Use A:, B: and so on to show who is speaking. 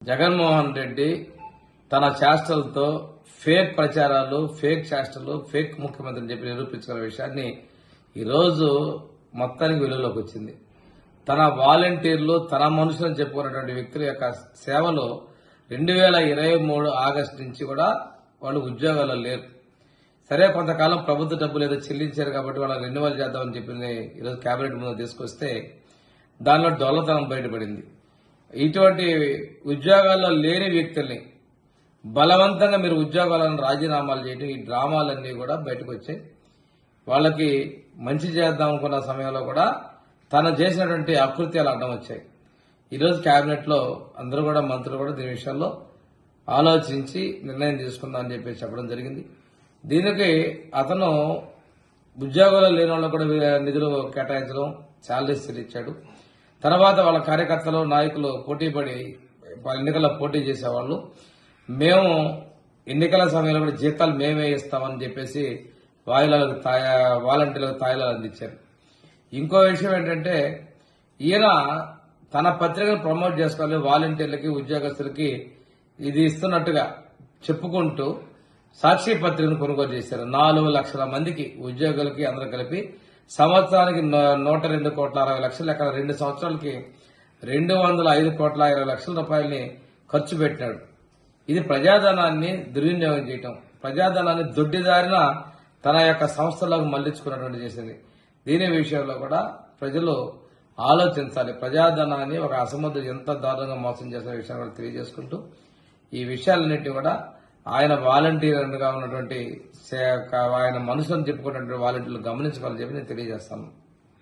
A: జగన్మోహన్ రెడ్డి తన చేష్టలతో ఫేక్ ప్రచారాలు, ఫేక్ చేష్టలు, ఫేక్ ముఖ్యమంత్రిని చెప్పి నిరూపించుకున్న విషయాన్ని ఈరోజు మొత్తానికి వెలుగులోకి వచ్చింది. తన వాలంటీర్లు, తన మనుషులను చెప్పుకున్నటువంటి వ్యక్తుల యొక్క సేవలు 2023 ఆగస్టు నుంచి కూడా వాళ్ళు ఉద్యోగాల్లో లేరు. సరే, కొంతకాలం ప్రభుత్వ డబ్బులు ఏదో చెల్లించారు కాబట్టి వాళ్ళని రెన్యువల్ చేద్దామని చెప్పింది ఈరోజు కేబినెట్ ముందు తీసుకొస్తే దానిలో డొల్లతనం బయటపడింది. ఇటువంటి ఉద్యోగాల్లో లేని వ్యక్తుల్ని బలవంతంగా మీరు ఉద్యోగాలను రాజీనామాలు చేయడం, ఈ డ్రామాలన్నీ కూడా బయటకు వచ్చాయి. వాళ్ళకి మంచి చేద్దాం అనుకున్న సమయంలో కూడా తను చేసినటువంటి అకృత్యాలు అడ్డం వచ్చాయి. ఈరోజు కేబినెట్ లో అందరూ కూడా మంత్రులు కూడా దీని విషయంలో ఆలోచించి నిర్ణయం తీసుకుందాం అని చెప్పి చెప్పడం జరిగింది. దీనికి అతను ఉద్యోగాలు లేని వాళ్ళకు కూడా నిధులు కేటాయించడం, శాలరీస్ ఇచ్చాడు. తర్వాత వాళ్ళ కార్యకర్తలు, నాయకులు పోటీపడి ఎన్నికల్లో పోటీ చేసేవాళ్ళు, మేము ఎన్నికల సమయంలో కూడా జీతాలు మేమే ఇస్తామని చెప్పేసి వాలంటీర్లకు తాయిలాలు అందించారు. ఇంకో విషయం ఏంటంటే, ఈయన తన పత్రికను ప్రమోట్ చేసుకోవాలి, వాలంటీర్లకి, ఉద్యోగస్తులకి ఇది ఇస్తున్నట్టుగా చెప్పుకుంటూ సాక్షి పత్రికను కొనుగోలు చేశారు. 4 లక్షల మందికి ఉద్యోగులకి అందరూ కలిపి సంవత్సరానికి 102,60,00,000, అక్కడ 2 సంవత్సరాలకి 205,20,00,000 రూపాయలని ఖర్చు పెట్టినాడు. ఇది ప్రజాధనాన్ని దుర్వినియోగం చేయటం, ప్రజాధనాన్ని దొడ్డిదారిన తన యొక్క సంస్థలకు మళ్లించుకున్నటువంటి చేసింది. దీని విషయంలో కూడా ప్రజలు ఆలోచించాలి. ప్రజాధనాన్ని ఒక అసమర్థుడు ఎంత దారుణంగా మోసం చేసిన విషయాన్ని కూడా తెలియజేసుకుంటూ, ఈ విషయాలన్నింటినీ కూడా ఆయన వాలంటీర్గా ఉన్నటువంటి ఆయన మనసులను చెప్పుకున్నటువంటి వాలంటీర్లు గమనించుకోవాలని చెప్పి నేను తెలియజేస్తాను.